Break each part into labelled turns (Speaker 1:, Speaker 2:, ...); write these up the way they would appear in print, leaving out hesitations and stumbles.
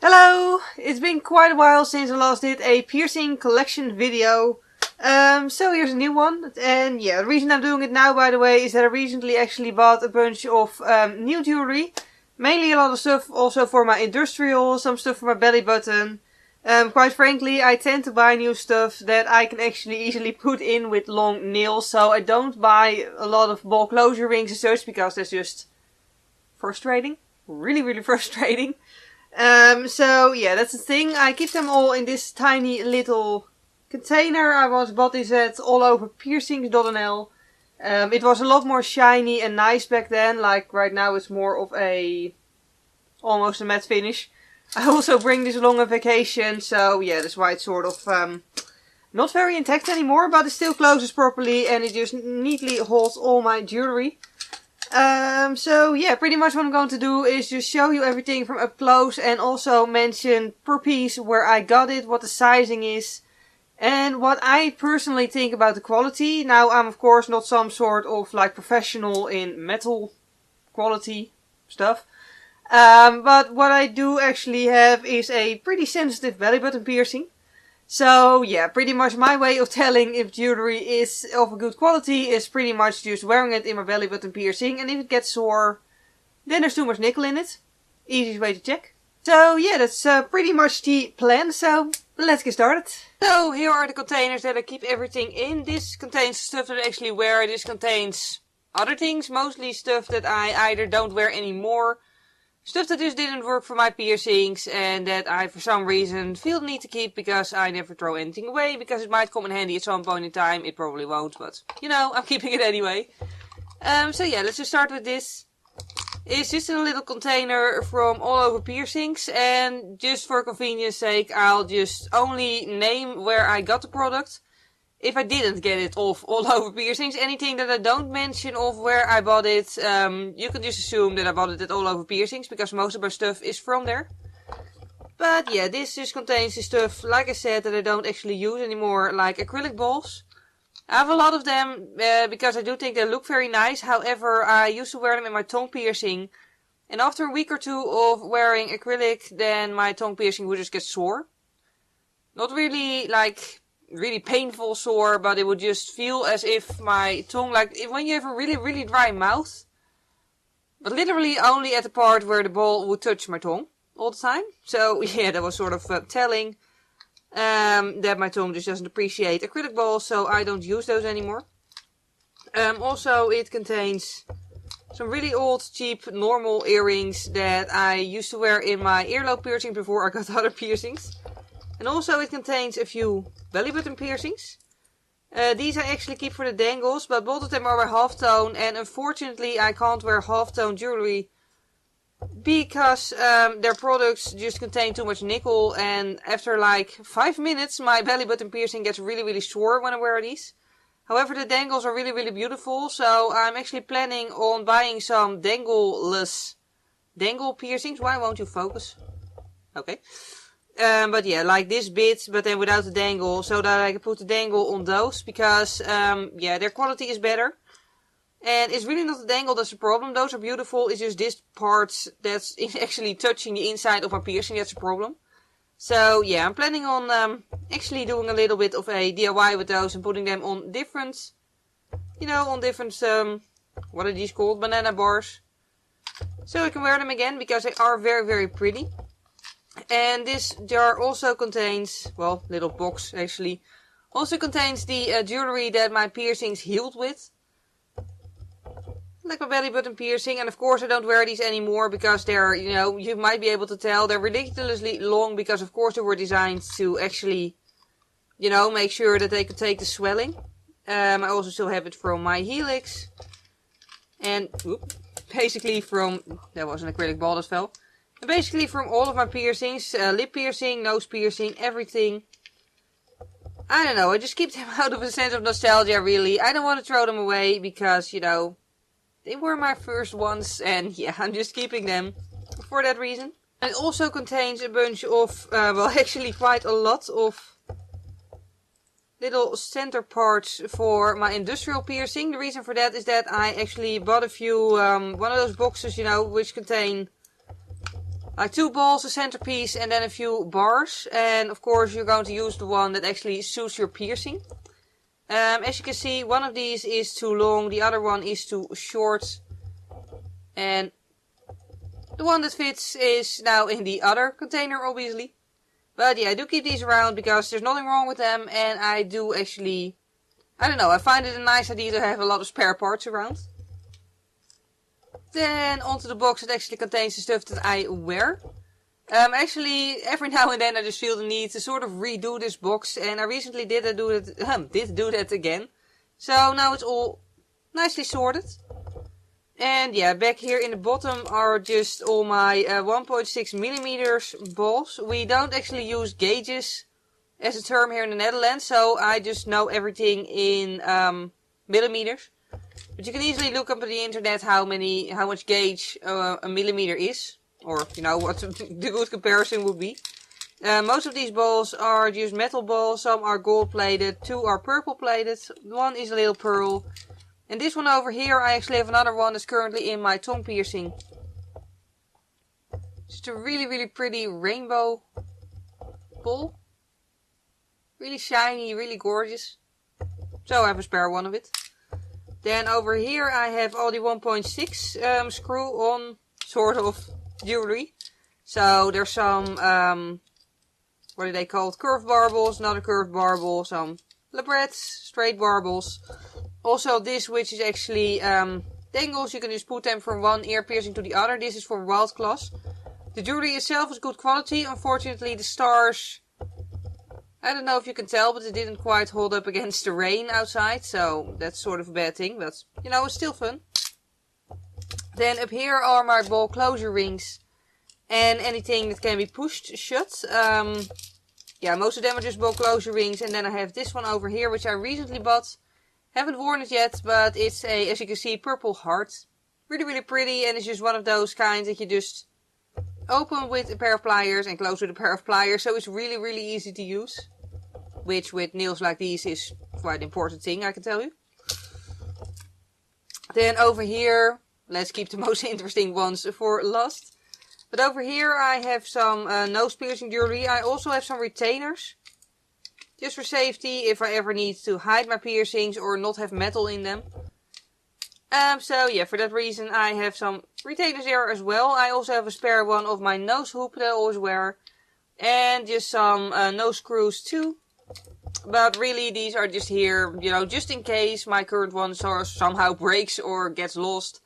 Speaker 1: Hello! It's been quite a while since I last did a piercing collection video. So here's a new one. And yeah, the reason I'm doing it now, by the way, is that I recently actually bought a bunch of new jewelry. Mainly a lot of stuff also for my industrial, some stuff for my belly button. Quite frankly, I tend to buy new stuff that I can actually easily put in with long nails. So I don't buy a lot of bulk closure rings and such, because that's just frustrating. Really frustrating. So yeah, that's the thing. I keep them all in this tiny little container. I once bought this at alloverpiercings.nl. It was a lot more shiny and nice back then. Like right now it's more of almost a matte finish. I also bring this along on vacation, so yeah, that's why it's sort of not very intact anymore, but it still closes properly and it just neatly holds all my jewelry. So yeah, pretty much what I'm going to do is just show you everything from up close and also mention per piece where I got it, what the sizing is, and what I personally think about the quality. Now, I'm of course not some sort of like professional in metal quality stuff. But what I do actually have is a pretty sensitive belly button piercing. So yeah, pretty much my way of telling if jewelry is of a good quality is pretty much just wearing it in my belly button piercing. And if it gets sore, then there's too much nickel in it. Easiest way to check. So yeah, that's pretty much the plan. So let's get started. So here are the containers that I keep everything in. This contains stuff that I actually wear. This contains other things, mostly stuff that I either don't wear anymore. Stuff that just didn't work for my piercings and that I for some reason feel the need to keep because I never throw anything away, because it might come in handy at some point in time. It probably won't, but you know, I'm keeping it anyway. So yeah, let's just start with this. It's just in a little container from All Over Piercings, and just for convenience sake I'll just only name where I got the product. If I didn't get it off All Over Piercings, anything that I don't mention of where I bought it, you can just assume that I bought it at All Over Piercings, because most of my stuff is from there. But yeah, this just contains the stuff, like I said, that I don't actually use anymore, like acrylic balls. I have a lot of them, because I do think they look very nice. However, I used to wear them in my tongue piercing, and after a week or two of wearing acrylic, then my tongue piercing would just get sore. Not really, like, really painful sore, but it would just feel as if my tongue, like when you have a really dry mouth, but literally only at the part where the ball would touch my tongue all the time. So yeah, that was sort of telling that my tongue just doesn't appreciate acrylic balls, so I don't use those anymore. Also, it contains some really old, cheap, normal earrings that I used to wear in my earlobe piercing before I got other piercings. And also it contains a few belly button piercings. These I actually keep for the dangles, but both of them are by halftone, and unfortunately I can't wear halftone jewelry because their products just contain too much nickel, and after like 5 minutes my belly button piercing gets really sore when I wear these. However, the dangles are really beautiful, so I'm actually planning on buying some dangle-less dangle piercings. Why won't you focus? Okay. But yeah, like this bit, but then without the dangle, so that I can put the dangle on those, because, yeah, their quality is better. And it's really not the dangle that's the problem. Those are beautiful. It's just this part that's actually touching the inside of my piercing that's the problem. So yeah, I'm planning on, actually doing a little bit of a DIY with those and putting them on different, you know, on different, what are these called? Banana bars. So I can wear them again, because they are very pretty. And this jar also contains, well, little box actually, also contains the jewelry that my piercings healed with. Like my belly button piercing, and of course I don't wear these anymore because they're, you know, you might be able to tell, they're ridiculously long, because of course they were designed to actually, you know, make sure that they could take the swelling. I also still have it from my Helix. And, basically from, that was an acrylic ball that fell. And basically from all of my piercings, lip piercing, nose piercing, everything. I don't know, I just keep them out of a sense of nostalgia, really. I don't want to throw them away because, you know, they were my first ones, and yeah, I'm just keeping them for that reason. It also contains a bunch of, well, actually quite a lot of little center parts for my industrial piercing. The reason for that is that I actually bought a few, one of those boxes, you know, which contain like 2 balls, a centerpiece, and then a few bars. And of course you're going to use the one that actually suits your piercing. As you can see, one of these is too long, the other one is too short. And the one that fits is now in the other container, obviously. But yeah, I do keep these around because there's nothing wrong with them. And I do actually, I don't know, I find it a nice idea to have a lot of spare parts around. Then onto the box that actually contains the stuff that I wear. Actually, every now and then I just feel the need to sort of redo this box. And I recently did do that again. So now it's all nicely sorted. And yeah, back here in the bottom are just all my 1.6mm balls. We don't actually use gauges as a term here in the Netherlands. So I just know everything in millimeters. But you can easily look up on the internet how much gauge a millimeter is. Or, you know, what the good comparison would be. Most of these balls are just metal balls. Some are gold plated, 2 are purple plated, 1 is a little pearl. And this one over here, I actually have another one that's currently in my tongue piercing. Just a really pretty rainbow ball. Really shiny, really gorgeous. So I have a spare one of it. Then over here I have all the 1.6 screw on sort of jewelry. So there's some, what are they called? Curved barbels, another curved barbel, some labrets, straight barbels. Also this, which is actually dangles, you can just put them from one ear piercing to the other. This is for wild claws. The jewelry itself is good quality. Unfortunately the Starzz, I don't know if you can tell, but it didn't quite hold up against the rain outside. So that's sort of a bad thing, but you know, it's still fun. Then up here are my ball closure rings. And anything that can be pushed shut. Yeah, most of them are just ball closure rings. And then I have this one over here, which I recently bought. Haven't worn it yet, but it's a, as you can see, purple heart. Really pretty, and it's just one of those kinds that you just open with a pair of pliers and close with a pair of pliers. So it's really easy to use. Which with nails like these is quite an important thing, I can tell you. Then over here, let's keep the most interesting ones for last. But over here I have some nose piercing jewelry. I also have some retainers. Just for safety, if I ever need to hide my piercings or not have metal in them. So yeah, for that reason I have some retainers there as well. I also have a spare one of my nose hoop that I always wear. And just some nose screws too. But really these are just here, you know, just in case my current one somehow breaks or gets lost.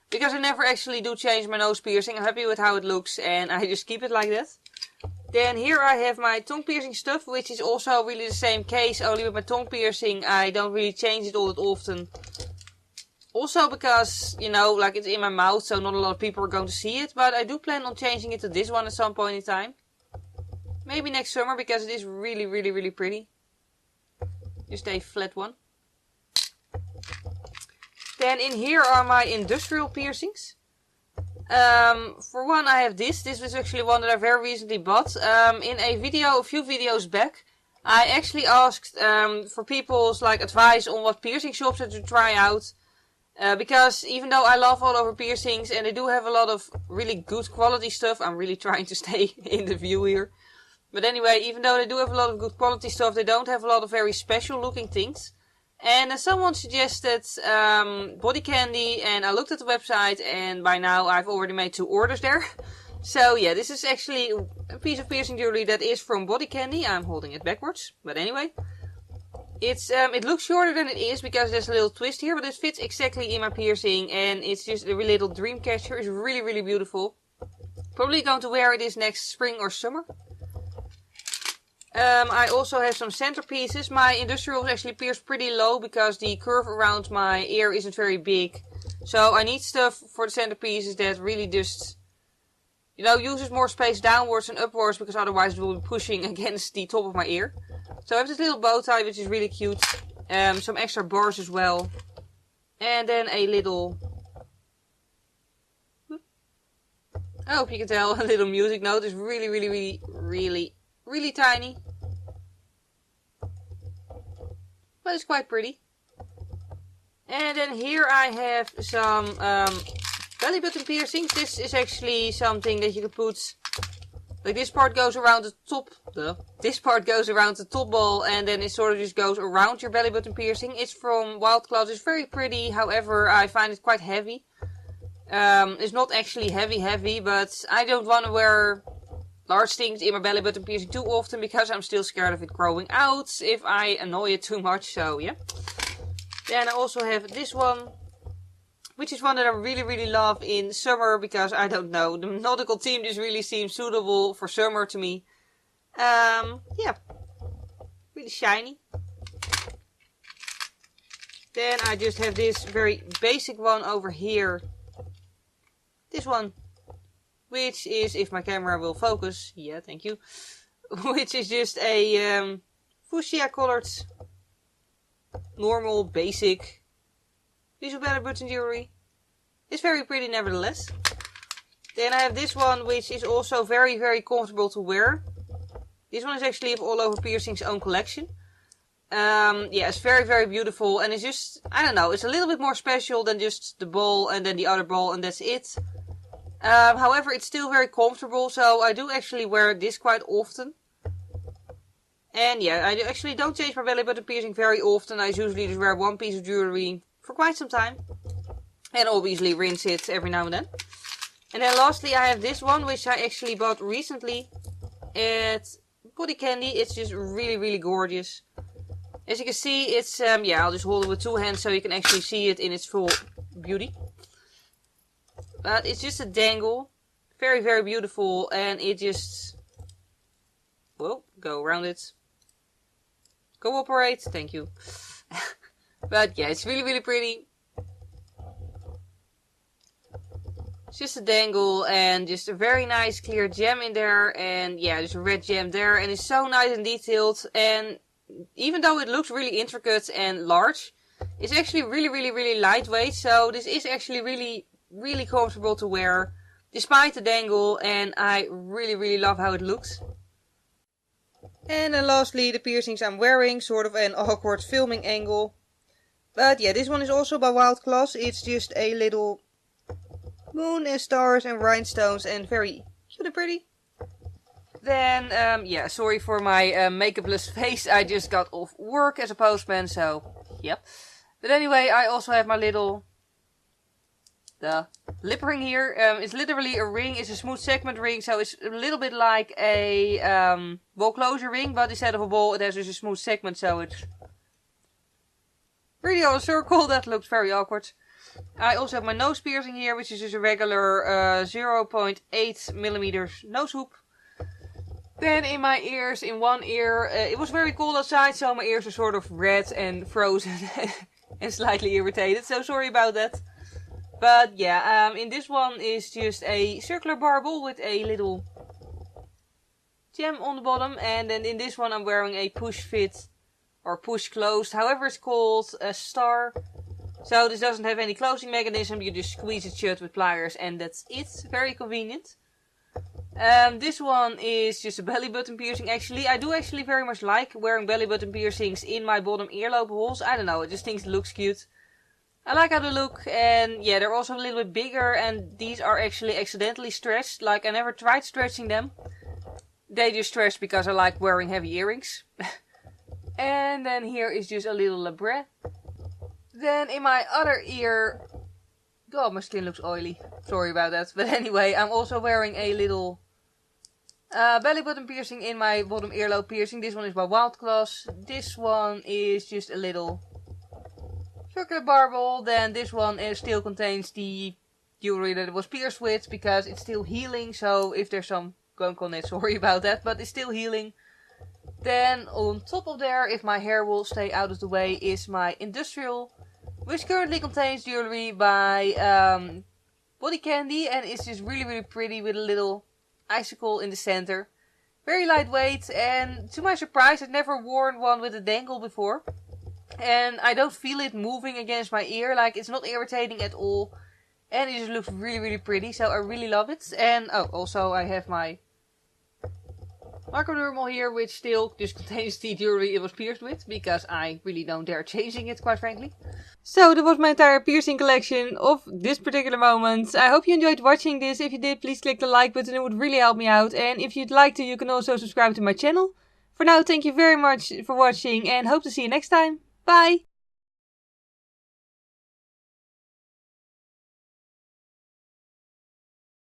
Speaker 1: Because I never actually do change my nose piercing. I'm happy with how it looks and I just keep it like that. Then here I have my tongue piercing stuff, which is also really the same case. Only with my tongue piercing I don't really change it all that often. Also because, you know, like it's in my mouth, so not a lot of people are going to see it. But I do plan on changing it to this one at some point in time. Maybe next summer, because it is really pretty. Just a flat one. Then in here are my industrial piercings. For one I have this. This was actually one that I very recently bought. In a video, a few videos back, I actually asked for people's like advice on what piercing shops to try out. Because even though I love all over piercings and they do have a lot of really good quality stuff, I'm really trying to stay in the view here. But anyway, even though they do have a lot of good quality stuff, they don't have a lot of very special looking things. And someone suggested body candy, and I looked at the website and by now I've already made 2 orders there. So yeah, this is actually a piece of piercing jewelry that is from body candy. I'm holding it backwards, but anyway. It looks shorter than it is because there's a little twist here, but it fits exactly in my piercing and it's just a really little dream catcher. It's really beautiful. Probably going to wear it this next spring or summer. I also have some centerpieces. My industrial is actually pierced pretty low because the curve around my ear isn't very big. So I need stuff for the centerpieces that really just, you know, uses more space downwards and upwards, because otherwise it will be pushing against the top of my ear. So I have this little bow tie which is really cute. Some extra bars as well. And then a little, I hope you can tell, a little music note. It's really tiny. But it's quite pretty. And then here I have some belly button piercings. This is actually something that you can put Like this part goes around the top, this part goes around the top ball and then it sort of just goes around your belly button piercing. It's from Wild Claws, it's very pretty, however I find it quite heavy. It's not actually heavy, but I don't want to wear large things in my belly button piercing too often because I'm still scared of it growing out if I annoy it too much, so yeah. Then I also have this one, which is one that I really love in summer because, I don't know, the nautical theme just really seems suitable for summer to me. Yeah, really shiny. Then I just have this very basic one over here. This one, which is, if my camera will focus, yeah, thank you, which is just a fuchsia colored, normal, basic visual belly button jewelry. It's very pretty nevertheless. Then I have this one, which is also very comfortable to wear. This one is actually of All Over Piercing's own collection. Yeah, it's very beautiful, and it's just, I don't know, it's a little bit more special than just the ball and then the other ball and that's it. However, it's still very comfortable, so I do actually wear this quite often. And yeah, I actually don't change my belly button piercing very often. I usually just wear one piece of jewelry for quite some time. And obviously rinse it every now and then. And then lastly I have this one, which I actually bought recently at Body Candy. It's just really gorgeous. As you can see, it's, yeah, I'll just hold it with two hands so you can actually see it in its full beauty. But it's just a dangle. Very beautiful, and it just, well, go around it. Cooperate, thank you. But yeah, it's really pretty. It's just a dangle and just a very nice clear gem in there, and yeah, there's a red gem there, and it's so nice and detailed, and even though it looks really intricate and large, it's actually really lightweight, so this is actually really comfortable to wear despite the dangle, and I really love how it looks. And then lastly, the piercings I'm wearing, sort of an awkward filming angle. But yeah, this one is also by Wild Claws. It's just a little moon and stars and rhinestones and very cute and pretty. Then, yeah, sorry for my makeupless face. I just got off work as a postman, so, yep. But anyway, I also have my little lip ring here. It's literally a ring. It's a smooth segment ring, so it's a little bit like a ball closure ring, but instead of a ball, it has just a smooth segment, so it's really on a circle. That looks very awkward. I also have my nose piercing here, which is just a regular 0.8 millimeters nose hoop. Then in my ears, in one ear, it was very cold outside, so my ears are sort of red and frozen and slightly irritated, so sorry about that. But yeah, in this one is just a circular barbel with a little gem on the bottom, and then in this one I'm wearing a push fit or push closed, however it's called, a star. So this doesn't have any closing mechanism, you just squeeze it shut with pliers and that's it. Very convenient. This one is just a belly button piercing actually. I do actually very much like wearing belly button piercings in my bottom earlobe holes. I don't know, I just think it looks cute. I like how they look, and yeah, they're also a little bit bigger, and these are actually accidentally stretched. Like, I never tried stretching them. They just stretched because I like wearing heavy earrings. And then here is just a little labret. Then in my other ear, God, my skin looks oily. Sorry about that. But anyway, I'm also wearing a little belly button piercing in my bottom earlobe piercing. This one is by Wild Claws. This one is just a little circular barbel. Then this one still contains the jewelry that it was pierced with, because it's still healing. So if there's some gunk on it, sorry about that, but it's still healing. Then on top of there, if my hair will stay out of the way, is my industrial, which currently contains jewelry by Body Candy, and it's just really pretty with a little icicle in the center. Very lightweight, and to my surprise, I've never worn one with a dangle before. And I don't feel it moving against my ear, like it's not irritating at all. And it just looks really pretty, so I really love it. And oh, also I have my microdermal here, which still just contains the jewelry it was pierced with, because I really don't dare changing it, quite frankly. So that was my entire piercing collection of this particular moment. I hope you enjoyed watching this. If you did, please click the like button. It would really help me out. And if you'd like to, you can also subscribe to my channel. For now, thank you very much for watching and hope to see you next time. Bye!